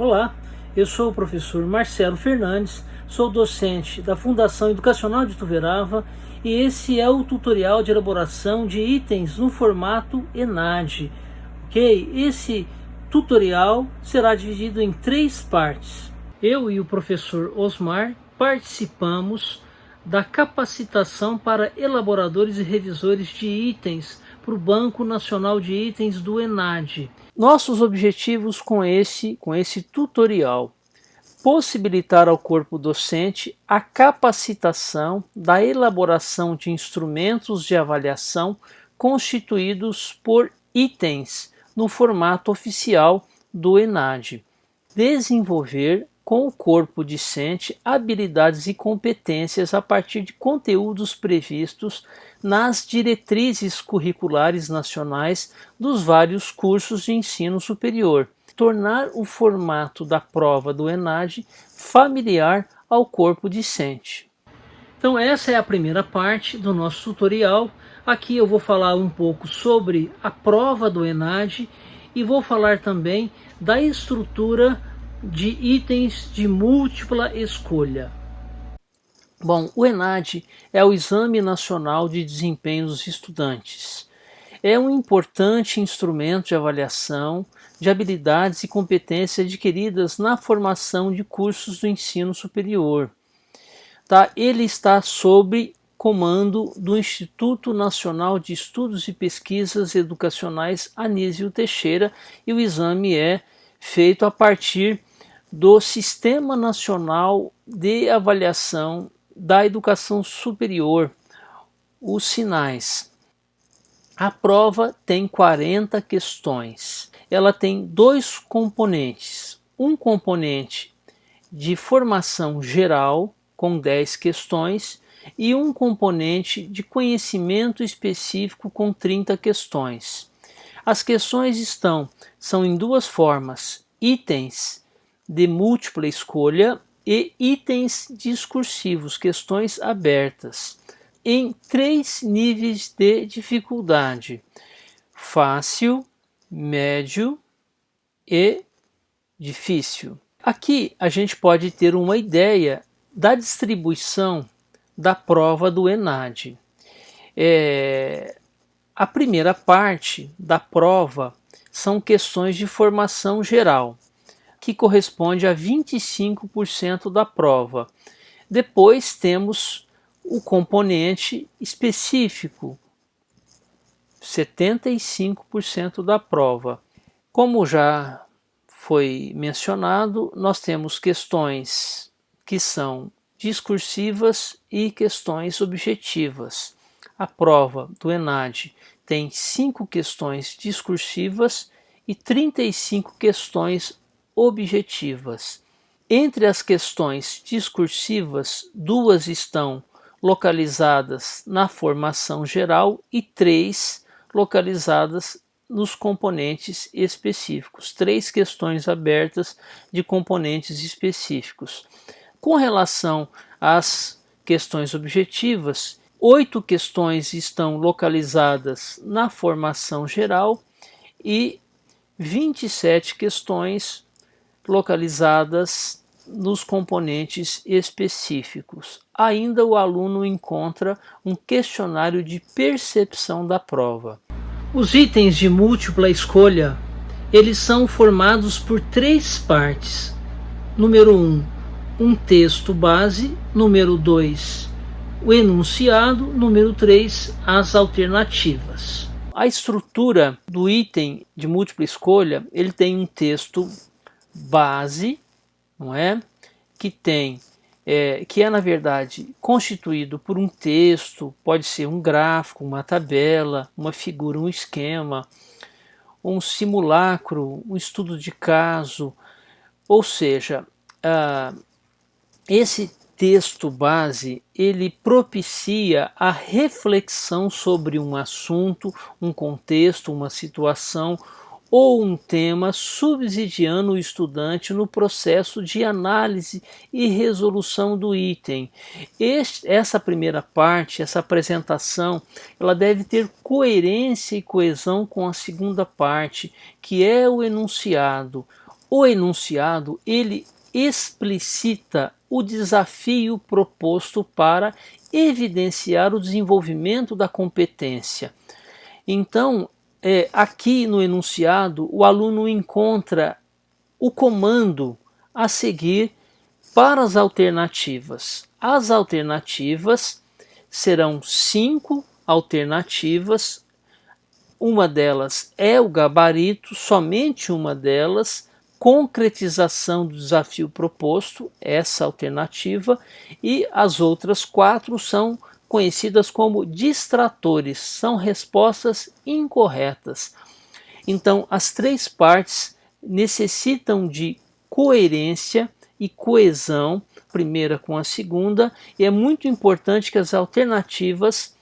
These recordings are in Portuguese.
Olá, eu sou o professor Marcelo Fernandes, sou docente da Fundação Educacional de Ituverava e esse é o tutorial de elaboração de itens no formato ENAD. Ok? Esse tutorial será dividido em 3 partes. Eu e o professor Osmar participamos da capacitação para elaboradores e revisores de itens para o Banco Nacional de Itens do ENAD. Nossos objetivos com esse tutorial: possibilitar ao corpo docente a capacitação da elaboração de instrumentos de avaliação constituídos por itens no formato oficial do ENAD, desenvolver com o corpo discente habilidades e competências a partir de conteúdos previstos nas diretrizes curriculares nacionais dos vários cursos de ensino superior, tornar o formato da prova do ENAD familiar ao corpo discente. Então essa é a primeira parte do nosso tutorial. Aqui eu vou falar um pouco sobre a prova do ENAD e vou falar também da estrutura de itens de múltipla escolha. Bom, o ENAD é o Exame Nacional de Desempenho dos Estudantes. É um importante instrumento de avaliação de habilidades e competências adquiridas na formação de cursos do ensino superior. Ele está sob comando do Instituto Nacional de Estudos e Pesquisas Educacionais Anísio Teixeira e o exame é feito a partir do Sistema Nacional de Avaliação da Educação Superior, os SINAES. A prova tem 40 questões. Ela tem 2 componentes. Um componente de formação geral, com 10 questões, e um componente de conhecimento específico, com 30 questões. As questões são em 2 formas: itens de múltipla escolha e itens discursivos, questões abertas, em 3 níveis de dificuldade: fácil, médio e difícil. Aqui a gente pode ter uma ideia da distribuição da prova do ENAD. A primeira parte da prova são questões de formação geral, que corresponde a 25% da prova. Depois temos o componente específico, 75% da prova. Como já foi mencionado, nós temos questões que são discursivas e questões objetivas. A prova do ENAD tem 5 questões discursivas e 35 questões objetivas. Entre as questões discursivas, 2 estão localizadas na formação geral e 3 localizadas nos componentes específicos. 3 questões abertas de componentes específicos. Com relação às questões objetivas, 8 questões estão localizadas na formação geral e 27 questões localizadas nos componentes específicos. Ainda o aluno encontra um questionário de percepção da prova. Os itens de múltipla escolha, eles são formados por 3 partes. Número 1, um texto base. Número 2, o enunciado. Número 3, as alternativas. A estrutura do item de múltipla escolha, ele tem um texto base, não é? Que é na verdade constituído por um texto, pode ser um gráfico, uma tabela, uma figura, um esquema, um simulacro, um estudo de caso, ou seja, esse texto base ele propicia a reflexão sobre um assunto, um contexto, uma situação ou um tema, subsidiando o estudante no processo de análise e resolução do item. Essa primeira parte, essa apresentação, ela deve ter coerência e coesão com a segunda parte, que é o enunciado, o enunciado ele explicita o desafio proposto para evidenciar o desenvolvimento da competência. Então, aqui no enunciado, o aluno encontra o comando a seguir para as alternativas. As alternativas serão 5 alternativas, uma delas é o gabarito, somente uma delas, concretização do desafio proposto, essa alternativa, e as outras 4 são conhecidas como distratores, são respostas incorretas. Então, as 3 partes necessitam de coerência e coesão, primeira com a segunda, e é muito importante que as alternativas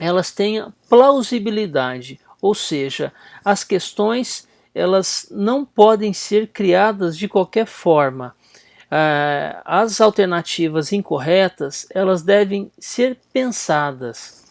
elas tenham plausibilidade, ou seja, as questões elas não podem ser criadas de qualquer forma. As alternativas incorretas elas devem ser pensadas.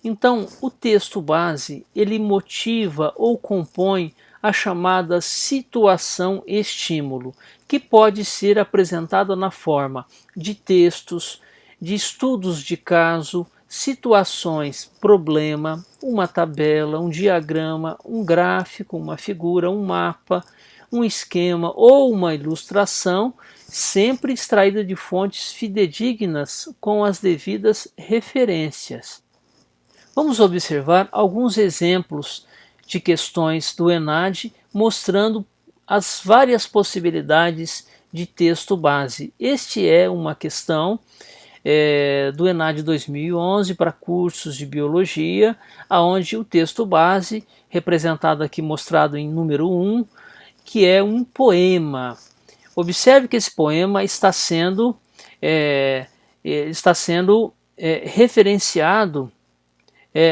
Então, o texto base ele motiva ou compõe a chamada situação-estímulo, que pode ser apresentada na forma de textos, de estudos de caso, situações, problema, uma tabela, um diagrama, um gráfico, uma figura, um mapa, um esquema ou uma ilustração, sempre extraída de fontes fidedignas com as devidas referências. Vamos observar alguns exemplos de questões do ENAD mostrando as várias possibilidades de texto base. Este é uma questão do ENAD 2011 para cursos de biologia, onde o texto base, representado aqui mostrado em número 1, que é um poema. Observe que esse poema está sendo referenciado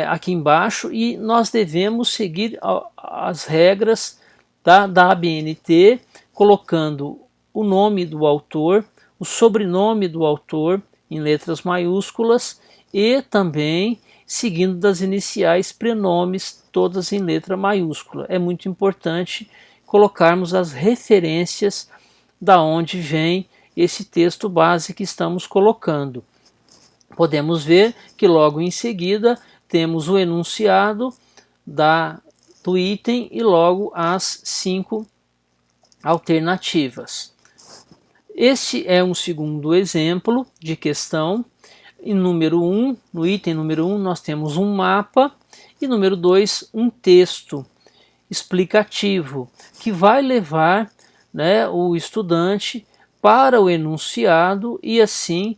aqui embaixo e nós devemos seguir as regras da ABNT, colocando o nome do autor, o sobrenome do autor em letras maiúsculas e também seguindo das iniciais prenomes, todas em letra maiúscula. É muito importante colocarmos as referências da onde vem esse texto base que estamos colocando. Podemos ver que logo em seguida temos o enunciado do item e logo as 5 alternativas. Este é um segundo exemplo de questão. Em número 1, no item número 1, nós temos um mapa e número 2, um texto explicativo que vai levar o estudante para o enunciado e assim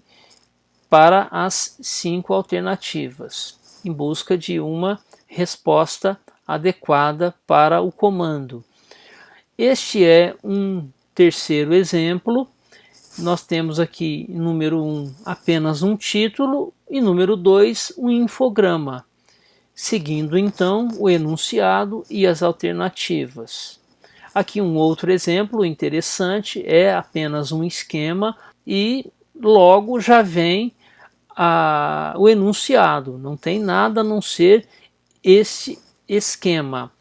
para as 5 alternativas, em busca de uma resposta adequada para o comando. Este é um terceiro exemplo. Nós temos aqui, número 1, apenas um título e número 2, um infograma, seguindo então o enunciado e as alternativas. Aqui um outro exemplo interessante, é apenas um esquema e logo já vem o enunciado, não tem nada a não ser esse esquema.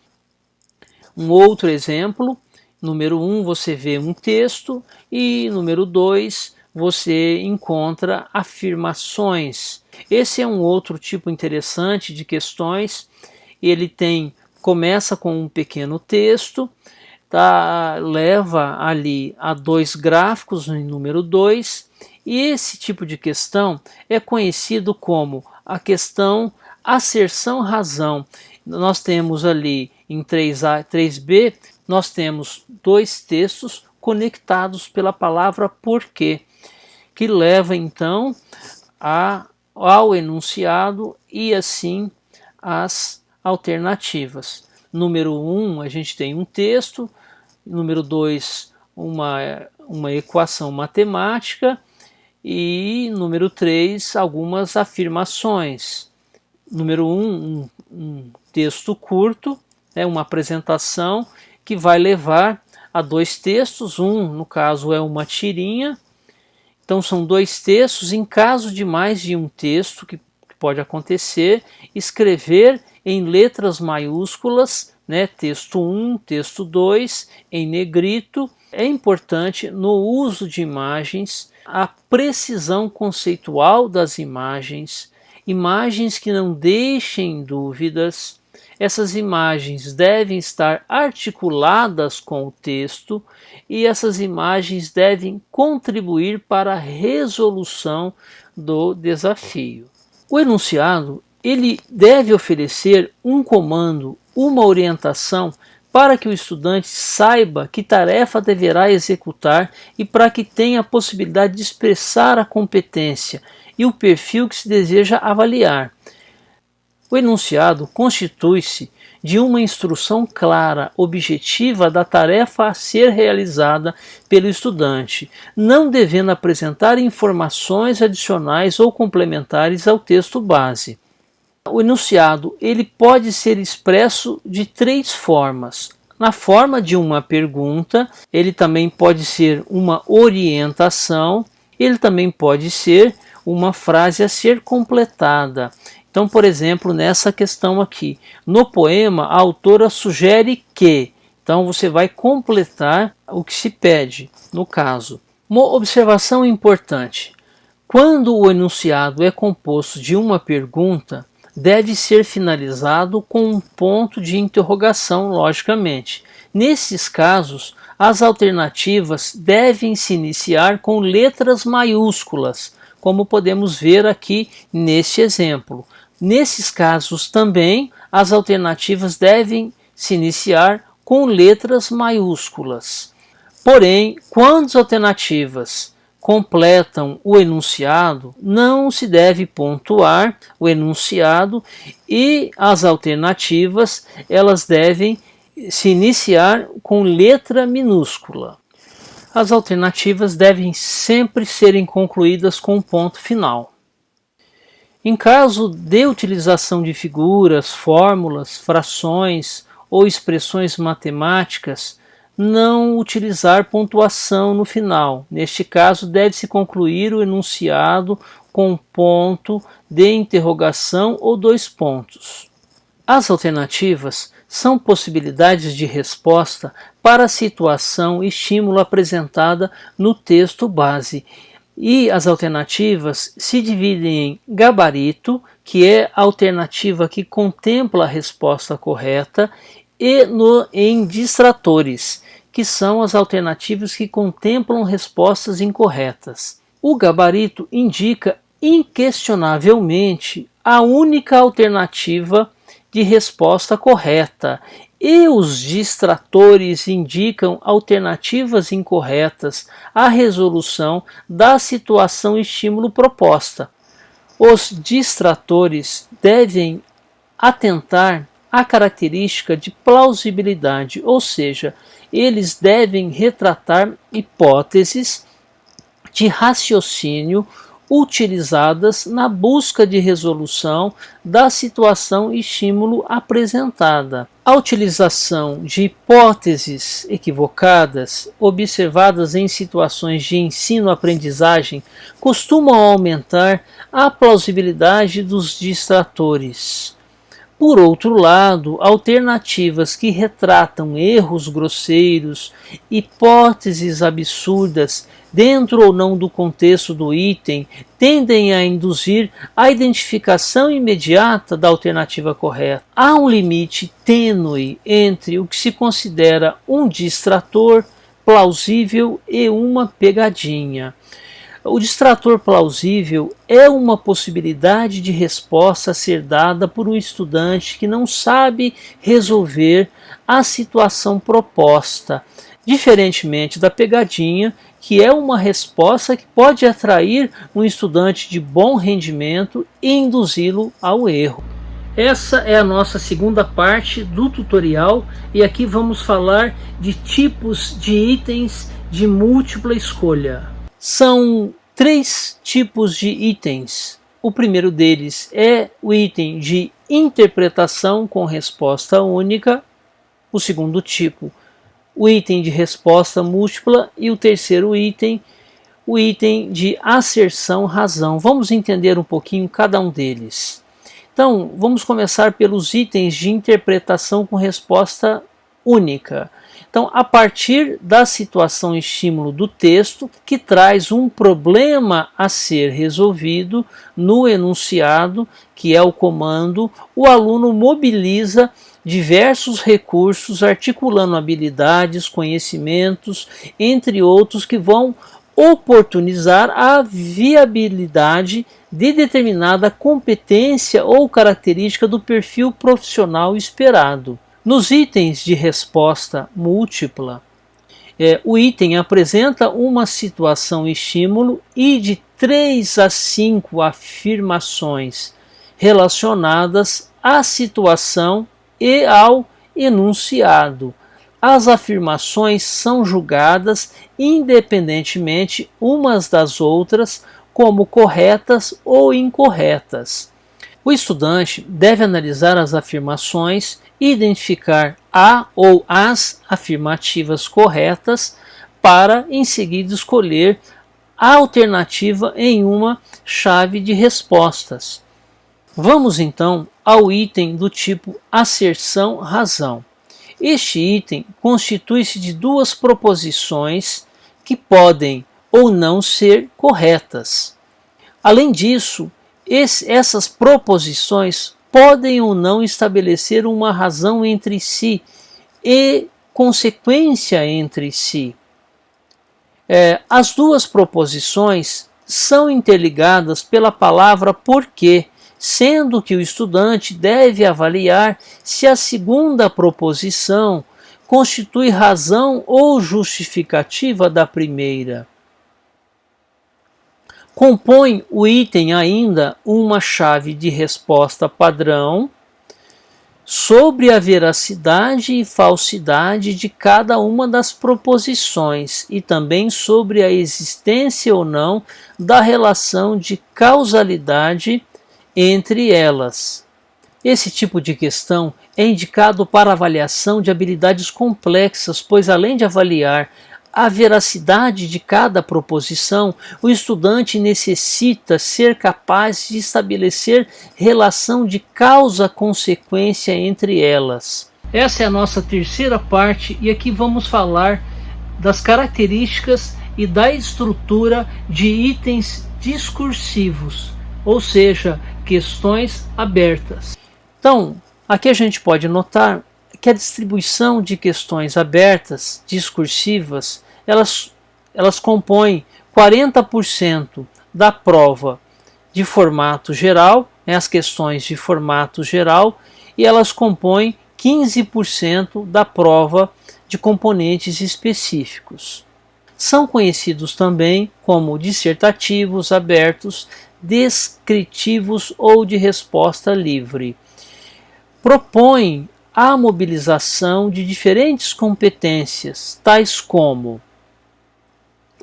Um outro exemplo, número 1 você vê um texto e número 2 você encontra afirmações. Esse é um outro tipo interessante de questões. Ele começa com um pequeno texto, leva ali a 2 gráficos em número 2, e esse tipo de questão é conhecido como a questão asserção-razão. Nós temos ali em 3A e 3B, nós temos 2 textos conectados pela palavra porquê, que leva então ao enunciado e assim as alternativas. Número 1, a gente tem um texto, número 2, uma equação matemática e número 3, algumas afirmações. Número 1, um texto curto, uma apresentação que vai levar a 2 textos, no caso é uma tirinha. Então são 2 textos. Em caso de mais de um texto, que pode acontecer, escrever em letras maiúsculas, né? Texto 1, texto 2, em negrito. É importante no uso de imagens a precisão conceitual das imagens, imagens que não deixem dúvidas. Essas imagens devem estar articuladas com o texto e essas imagens devem contribuir para a resolução do desafio. O enunciado ele deve oferecer um comando, uma orientação para que o estudante saiba que tarefa deverá executar e para que tenha a possibilidade de expressar a competência e o perfil que se deseja avaliar. O enunciado constitui-se de uma instrução clara, objetiva da tarefa a ser realizada pelo estudante, não devendo apresentar informações adicionais ou complementares ao texto base. O enunciado ele pode ser expresso de 3 formas. Na forma de uma pergunta, ele também pode ser uma orientação, ele também pode ser uma frase a ser completada. Então, por exemplo, nessa questão aqui, no poema a autora sugere que, então você vai completar o que se pede, no caso. Uma observação importante, quando o enunciado é composto de uma pergunta, deve ser finalizado com um ponto de interrogação, logicamente. Nesses casos, as alternativas devem se iniciar com letras maiúsculas, como podemos ver aqui neste exemplo. Nesses casos também, as alternativas devem se iniciar com letras maiúsculas. Porém, quando as alternativas completam o enunciado, não se deve pontuar o enunciado e as alternativas elas devem se iniciar com letra minúscula. As alternativas devem sempre serem concluídas com um ponto final. Em caso de utilização de figuras, fórmulas, frações ou expressões matemáticas, não utilizar pontuação no final. Neste caso, deve-se concluir o enunciado com um ponto de interrogação ou 2 pontos. As alternativas são possibilidades de resposta para a situação e estímulo apresentada no texto base. E as alternativas se dividem em gabarito, que é a alternativa que contempla a resposta correta, e em distratores, que são as alternativas que contemplam respostas incorretas. O gabarito indica inquestionavelmente a única alternativa de resposta correta, e os distratores indicam alternativas incorretas à resolução da situação estímulo proposta. Os distratores devem atentar à característica de plausibilidade, ou seja, eles devem retratar hipóteses de raciocínio utilizadas na busca de resolução da situação estímulo apresentada. A utilização de hipóteses equivocadas, observadas em situações de ensino-aprendizagem, costumam aumentar a plausibilidade dos distratores. Por outro lado, alternativas que retratam erros grosseiros, hipóteses absurdas, dentro ou não do contexto do item, tendem a induzir a identificação imediata da alternativa correta. Há um limite tênue entre o que se considera um distrator plausível e uma pegadinha. O distrator plausível é uma possibilidade de resposta a ser dada por um estudante que não sabe resolver a situação proposta, diferentemente da pegadinha, que é uma resposta que pode atrair um estudante de bom rendimento e induzi-lo ao erro. Essa é a nossa segunda parte do tutorial e aqui vamos falar de tipos de itens de múltipla escolha. São 3 tipos de itens. O primeiro deles é o item de interpretação com resposta única. O segundo tipo, o item de resposta múltipla. E o terceiro item, o item de asserção razão. Vamos entender um pouquinho cada um deles. Então, vamos começar pelos itens de interpretação com resposta única. Então, a partir da situação estímulo do texto, que traz um problema a ser resolvido no enunciado, que é o comando, o aluno mobiliza diversos recursos, articulando habilidades, conhecimentos, entre outros, que vão oportunizar a viabilidade de determinada competência ou característica do perfil profissional esperado. Nos itens de resposta múltipla, o item apresenta uma situação estímulo e de 3 a 5 afirmações relacionadas à situação e ao enunciado. As afirmações são julgadas independentemente umas das outras como corretas ou incorretas. O estudante deve analisar as afirmações e identificar a ou as afirmativas corretas para, em seguida, escolher a alternativa em uma chave de respostas. Vamos então ao item do tipo asserção-razão. Este item constitui-se de duas proposições que podem ou não ser corretas. Além disso, essas proposições podem ou não estabelecer uma razão entre si e consequência entre si. As duas proposições são interligadas pela palavra porquê, sendo que o estudante deve avaliar se a segunda proposição constitui razão ou justificativa da primeira. Compõe o item ainda uma chave de resposta padrão sobre a veracidade e falsidade de cada uma das proposições e também sobre a existência ou não da relação de causalidade entre elas. Esse tipo de questão é indicado para avaliação de habilidades complexas, pois além de avaliar a veracidade de cada proposição, o estudante necessita ser capaz de estabelecer relação de causa-consequência entre elas. Essa é a nossa terceira parte e aqui vamos falar das características e da estrutura de itens discursivos, ou seja, questões abertas. Então, aqui a gente pode notar que a distribuição de questões abertas, discursivas, elas compõem 40% da prova de formato geral, as questões de formato geral, e elas compõem 15% da prova de componentes específicos. São conhecidos também como dissertativos abertos, descritivos ou de resposta livre. Propõem a mobilização de diferentes competências, tais como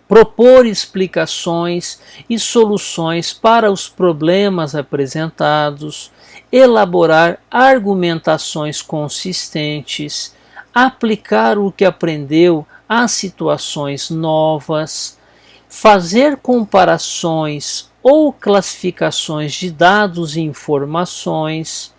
propor explicações e soluções para os problemas apresentados, elaborar argumentações consistentes, aplicar o que aprendeu a situações novas, fazer comparações ou classificações de dados e informações,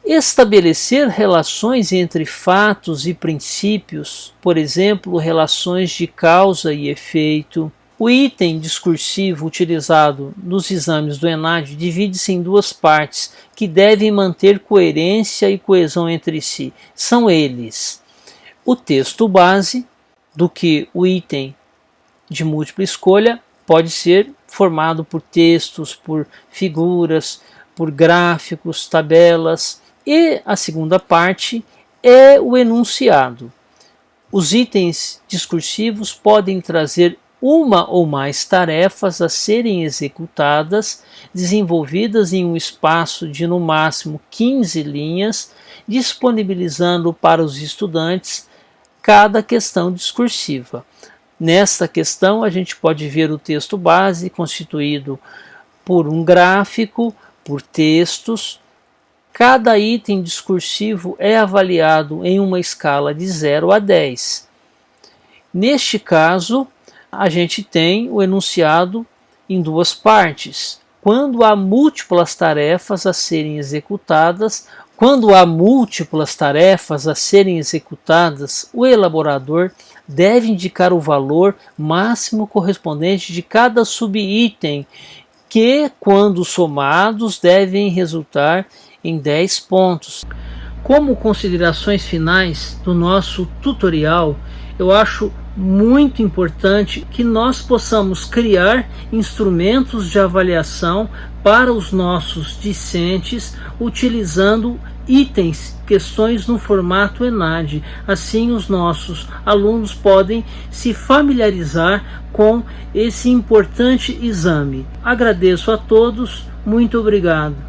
estabelecer relações entre fatos e princípios, por exemplo, relações de causa e efeito. O item discursivo utilizado nos exames do ENAD divide-se em duas partes, que devem manter coerência e coesão entre si. São eles: o texto base, do que o item de múltipla escolha pode ser formado por textos, por figuras, por gráficos, tabelas. E a segunda parte é o enunciado. Os itens discursivos podem trazer uma ou mais tarefas a serem executadas, desenvolvidas em um espaço de no máximo 15 linhas, disponibilizando para os estudantes cada questão discursiva. Nesta questão, a gente pode ver o texto base constituído por um gráfico, por textos. Cada item discursivo é avaliado em uma escala de 0 a 10. Neste caso, a gente tem o enunciado em duas partes. quando há múltiplas tarefas a serem executadas. O elaborador deve indicar o valor máximo correspondente de cada subitem, que, quando somados, devem resultar em 10 pontos. Como considerações finais do nosso tutorial, eu acho muito importante que nós possamos criar instrumentos de avaliação para os nossos discentes utilizando itens, questões no formato ENAD. Assim, os nossos alunos podem se familiarizar com esse importante exame. Agradeço a todos, muito obrigado.